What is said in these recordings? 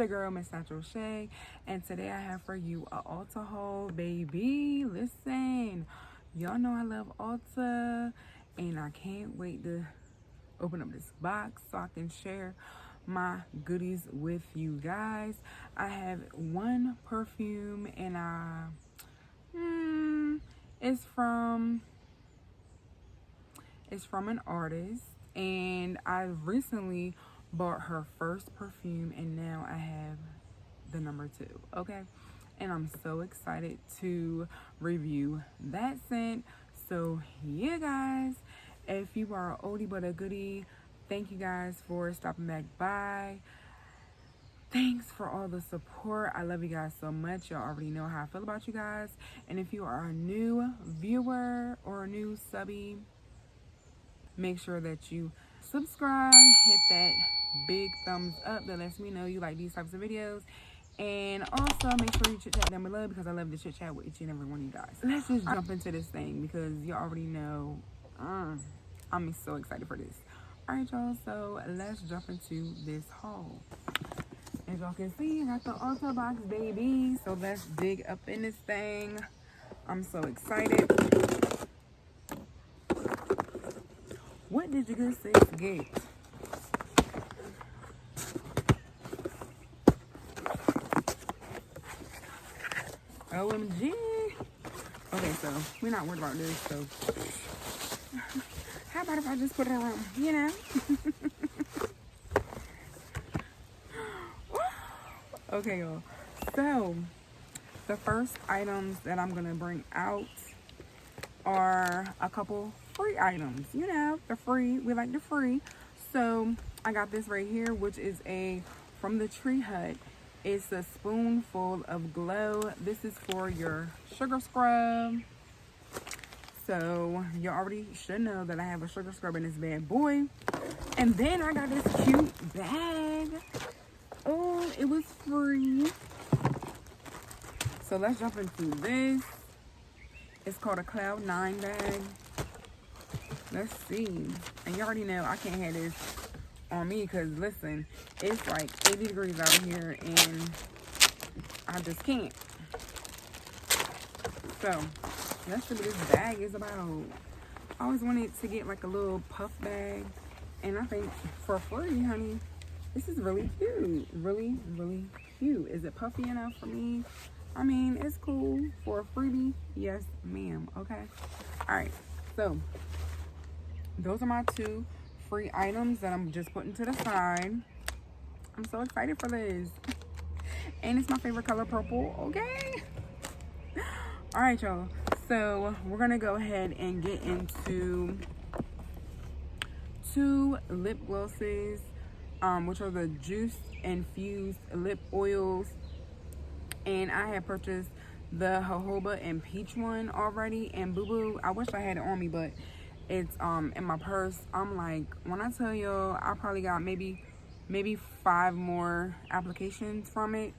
your girl, MissNaturalShay, and today I have for you a Ulta haul, baby. Listen, y'all know I love Ulta, and I can't wait to open up this box so I can share my goodies with you guys. I have one perfume, and it's from an artist, and I recently bought her first perfume, and now I have the number 2, okay? And I'm so excited to review that scent. So yeah, guys, if you are an oldie but a goodie, thank you guys for stopping back by. Thanks for all the support. I love you guys so much. Y'all already know how I feel about you guys. And if you are a new viewer or a new subby, make sure that you subscribe, hit that big thumbs up that lets me know you like these types of videos. And also make sure you chit chat down below, because I love to chit chat with each and every one of you guys. Let's just jump into this thing, because you already know I'm so excited for this. Alright, y'all, so let's jump into this haul. As y'all can see, I got the Ulta box, baby. So let's dig up in this thing. I'm so excited. What did your good sis get? OMG. Okay, so we're not worried about this, so how about if I just put it around, you know? Okay, y'all. So the first items that I'm gonna bring out are a couple free items. You know, the free, we like the free. So I got this right here, which is from the Tree Hut. It's a spoonful of glow. This is for your sugar scrub. So you already should know that I have a sugar scrub in this bad boy. And then I got this cute bag. Oh, it was free. So let's jump into this. It's called a Cloud 9 bag. Let's see. And you already know I can't have this on me, because listen, it's like 80 degrees out here and I just can't. So let's see what this bag is about. I always wanted to get like a little puff bag, and I think for free, honey, this is really cute. Really, really cute. Is it puffy enough for me? I mean, it's cool for a freebie. Yes, ma'am. Okay. All right. So those are my 2 free items that I'm just putting to the side. I'm so excited for this. And it's my favorite color, purple. Okay. All right, y'all. So we're going to go ahead and get into 2 lip glosses, which are the Juice Infused Lip Oils. And I have purchased the jojoba and peach one already. And boo boo, I wish I had it on me, but it's in my purse. I'm like, when I tell y'all, I probably got maybe 5 more applications from it.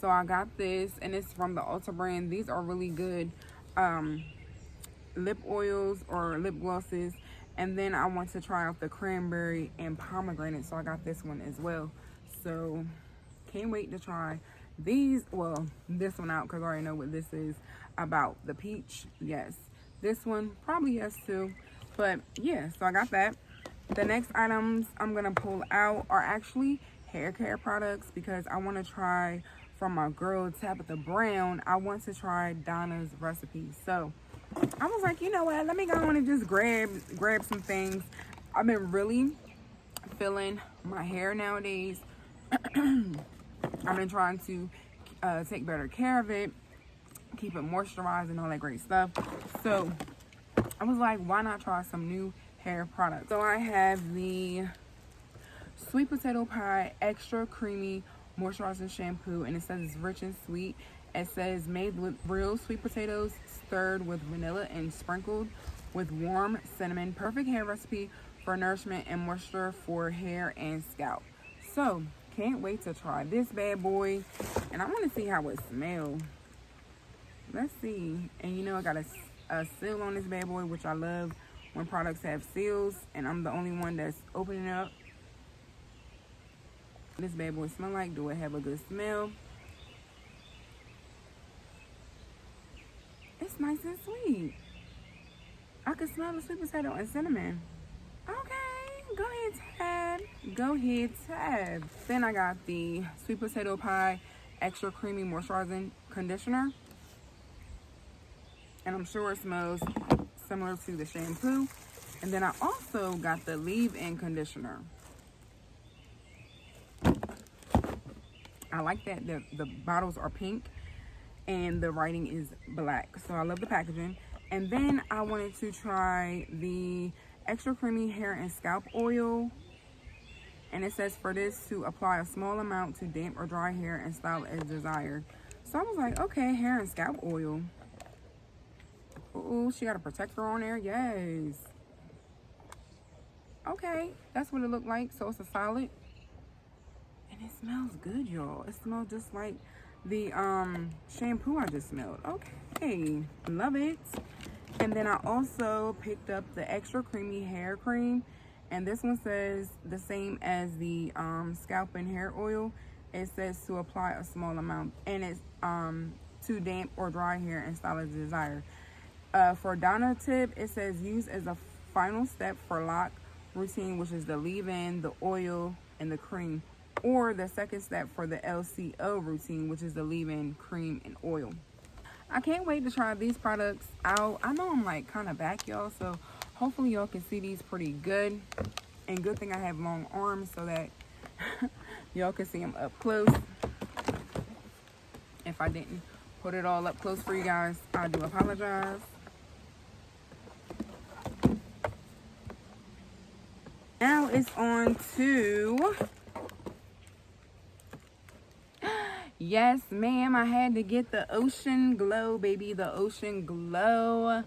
So I got this, and it's from the Ulta brand. These are really good lip oils or lip glosses. And then I want to try out the cranberry and pomegranate, so I got this one as well. So can't wait to try these. Well, this one out, because I already know what this is about. The peach, yes. This one probably yes too. But yeah, so I got that. The next items I'm gonna pull out are actually hair care products, because I want to try from my girl Tabitha Brown. I want to try Donna's recipe. So I was like, you know what, let me go on and just grab some things. I've been really feeling my hair nowadays. I've been trying to take better care of it, keep it moisturized and all that great stuff. So I was like, why not try some new hair products? So I have the Sweet Potato Pie Extra Creamy Moisturizing Shampoo, and it says it's rich and sweet. It says made with real sweet potatoes, stirred with vanilla and sprinkled with warm cinnamon. Perfect hair recipe for nourishment and moisture for hair and scalp. So can't wait to try this bad boy, and I want to see how it smells. Let's see. And you know, I got a seal on this bad boy, which I love when products have seals, and I'm the only one that's opening up. This bad boy smell like? Do it have a good smell? It's nice and sweet. I can smell the sweet potato and cinnamon. Okay, go ahead, Tab. Go ahead, Tab. Then I got the sweet potato pie extra creamy moisturizing conditioner. And I'm sure it smells similar to the shampoo. And then I also got the leave-in conditioner. I like that the bottles are pink and the writing is black. So I love the packaging. And then I wanted to try the extra creamy hair and scalp oil. And it says for this to apply a small amount to damp or dry hair and style as desired. So I was like, okay, hair and scalp oil. Ooh, she got a protector on there. Yes. Okay, that's what it looked like. So it's a solid. And it smells good, y'all. It smells just like the shampoo I just smelled. Okay, love it. And then I also picked up the extra creamy hair cream. And this one says the same as the scalp and hair oil. It says to apply a small amount. And it's to damp or dry hair and style as desired. For Donna tip, it says use as a final step for lock routine, which is the leave-in, the oil, and the cream. Or the second step for the LCO routine, which is the leave-in, cream, and oil. I can't wait to try these products out. I know I'm like kind of back, y'all, so hopefully y'all can see these pretty good. And good thing I have long arms so that y'all can see them up close. If I didn't put it all up close for you guys, I do apologize. Now it's on to... Yes, ma'am, I had to get the Ocean Glow, baby. The Ocean Glow.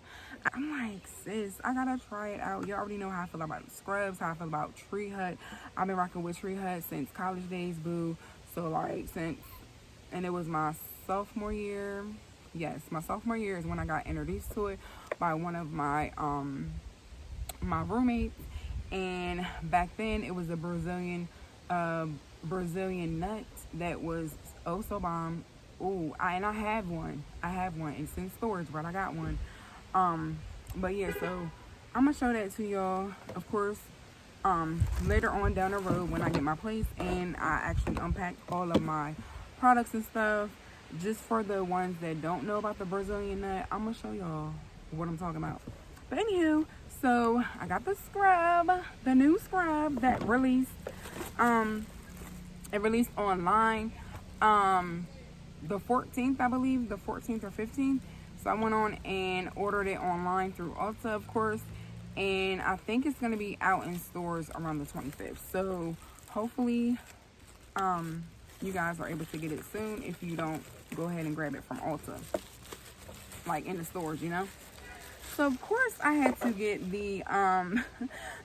I'm like, sis, I gotta try it out. You already know how I feel about scrubs, how I feel about Tree Hut. I've been rocking with Tree Hut since college days, boo. So, like, and it was my sophomore year. Yes, my sophomore year is when I got introduced to it by one of my my roommates. And back then, it was a Brazilian nut that was oh so bomb. Ooh, and I have one. It's in storage, but I got one. But yeah, so I'm gonna show that to y'all, of course, later on down the road when I get my place and I actually unpack all of my products and stuff. Just for the ones that don't know about the Brazilian nut, I'm gonna show y'all what I'm talking about. But anywho, so I got the scrub, the new scrub that released. It released online the 14th, I believe, the 14th or 15th. So I went on and ordered it online through Ulta, of course, and I think it's going to be out in stores around the 25th. So hopefully you guys are able to get it soon. If you don't, go ahead and grab it from Ulta, like in the stores, you know. So of course I had to get the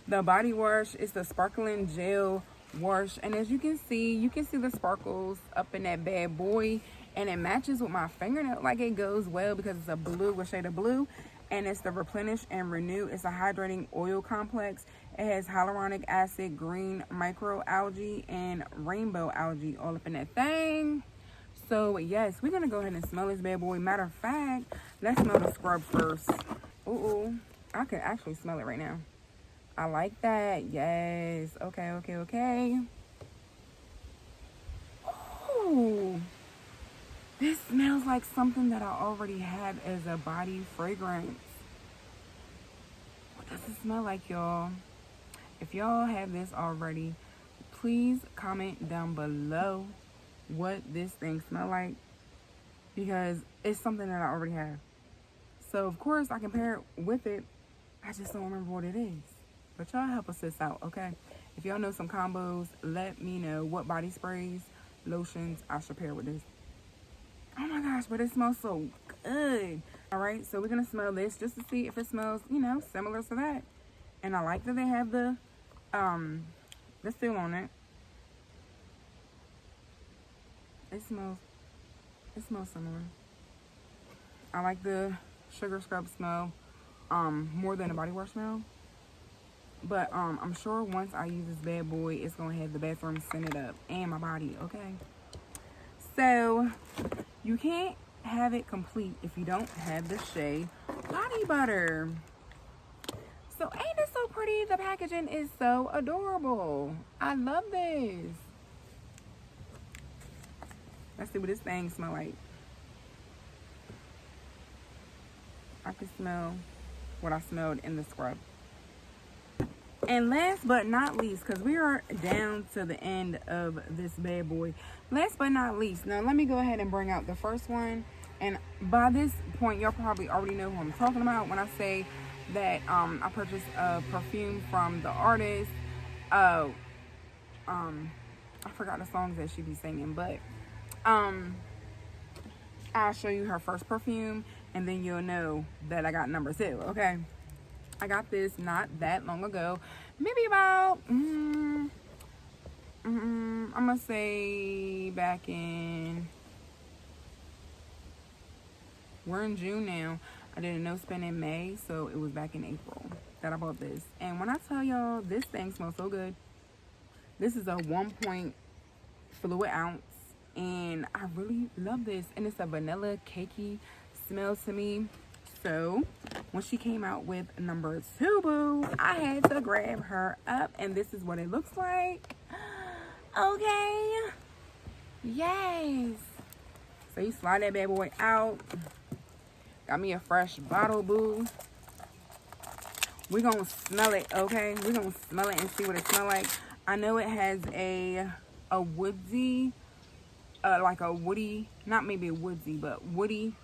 the body wash. It's the sparkling gel wash, and as you can see the sparkles up in that bad boy, and it matches with my fingernail. Like, it goes well because it's a shade of blue, and it's the Replenish and Renew. It's a hydrating oil complex. It has hyaluronic acid, green microalgae, and rainbow algae all up in that thing. So yes, we're gonna go ahead and smell this bad boy. Matter of fact, let's smell the scrub first. Ooh, I can actually smell it right now. I like that. Yes. Okay. Ooh. This smells like something that I already have as a body fragrance. What does it smell like, y'all? If y'all have this already, please comment down below what this thing smells like, because it's something that I already have. So, of course, I can pair it with it. I just don't remember what it is. But y'all help us this out, okay? If y'all know some combos, let me know what body sprays, lotions I should pair with this. Oh my gosh, but it smells so good. All right, so we're going to smell this just to see if it smells, you know, similar to that. And I like that they have the seal on it. It smells similar. I like the sugar scrub smell more than the body wash smell. But I'm sure once I use this bad boy, it's gonna have the bathroom scented up and my body, okay? So you can't have it complete if you don't have the Shay body butter. So ain't it so pretty? The packaging is so adorable. I love this. Let's see what this thing smells like. I can smell what I smelled in the scrub. And last but not least, because we are down to the end of this bad boy. Last but not least, now let me go ahead and bring out the first one. And by this point, y'all probably already know who I'm talking about when I say that I purchased a perfume from the artist. I forgot the songs that she be singing, but I'll show you her first perfume, and then you'll know that I got number 2, okay? I got this not that long ago, maybe about, I'm gonna say back in, we're in June now. I did a no spend in May, so it was back in April that I bought this. And when I tell y'all, this thing smells so good. This is a 1 fluid ounce, and I really love this. And it's a vanilla cakey smell to me. So when she came out with number 2, boo, I had to grab her up, and this is what it looks like. Okay, yes. So you slide that bad boy out. Got me a fresh bottle, boo. We're gonna smell it, okay? We're gonna smell it and see what it smells like. I know it has a woodsy, like a woody, not maybe a woodsy, but woody.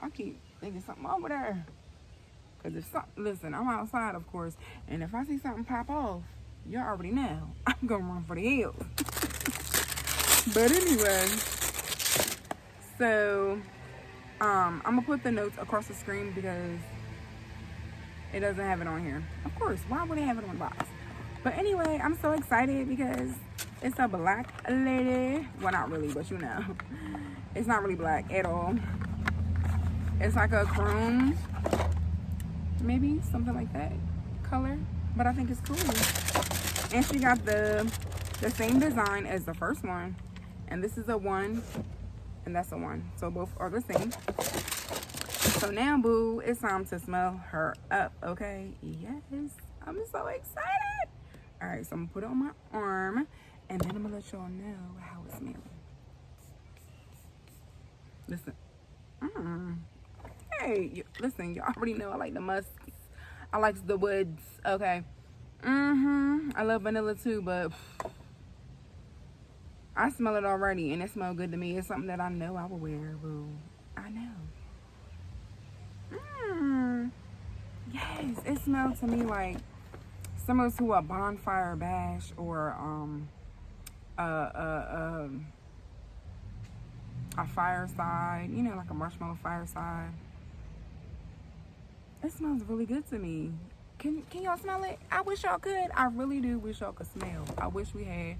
I keep thinking something over there. Because if something, listen, I'm outside, of course, and if I see something pop off, y'all already know, I'm gonna run for the hills. But anyway, so, I'm gonna put the notes across the screen because it doesn't have it on here. Of course, why would it have it on the box? But anyway, I'm so excited because it's a black lady. Well, not really, but you know. It's not really black at all. It's like a chrome, maybe, something like that color. But I think it's cool. And she got the same design as the first one. And this is a 1, and that's a 1. So both are the same. So now, boo, it's time to smell her up, okay? Yes, I'm so excited. All right, so I'm gonna put it on my arm, and then I'm gonna let y'all know how it smells. Listen. Hey, listen, y'all already know I like the musks. I like the woods, okay? I love vanilla too, but I smell it already, and it smells good to me. It's something that I know I will wear, boo. I know. Yes, it smells to me like similar to a bonfire bash or a fireside, you know, like a marshmallow fireside. It smells really good to me. Can y'all smell it? I wish y'all could. I really do wish y'all could smell. I wish we had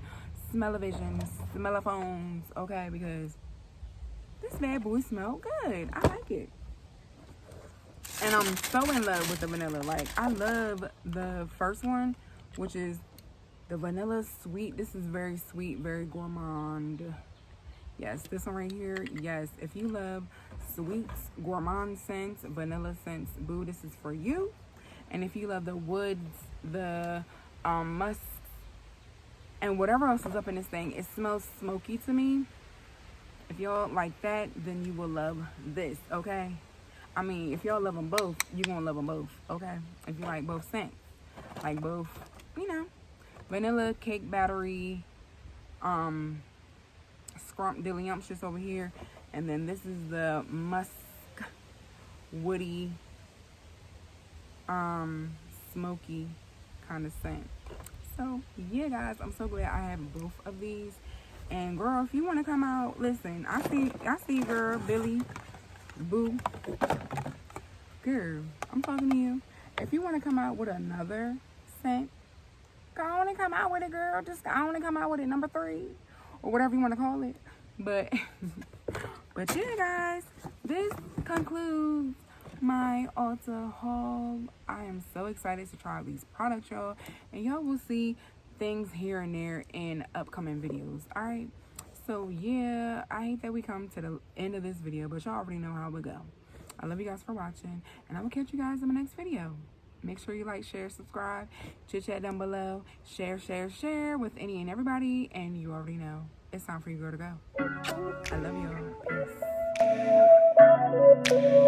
smell-o-visions, smell-o-phones, okay, because this bad boy smells good. I like it. And I'm so in love with the vanilla. Like, I love the first one, which is the vanilla sweet. This is very sweet, very gourmand. Yes, this one right here. Yes, if you love sweets, gourmand scents, vanilla scents, boo, this is for you. And if you love the woods, the musk, and whatever else is up in this thing, it smells smoky to me. If y'all like that, then you will love this, okay? I mean, if y'all love them both, you're going to love them both, okay? If you like both scents, like both, you know, vanilla, cake battery, scrumptious over here. And then this is the musk, woody, smoky kind of scent. So, yeah, guys, I'm so glad I have both of these. And, girl, if you want to come out, listen, I see you, girl, Billy, boo. Girl, I'm talking to you. If you want to come out with another scent, go on and come out with it, girl. Just go on and come out with it, number 3, or whatever you want to call it. But, but yeah, guys, this concludes my Ulta haul. I am so excited to try out these products, y'all, and y'all will see things here and there in upcoming videos. All right, so yeah, I hate that we come to the end of this video, but y'all already know how it would go. I love you guys for watching, and I will catch you guys in my next video. Make sure you like, share, subscribe, chit chat down below, share with any and everybody, and you already know it's time for you girl to go. I love y'all. Peace.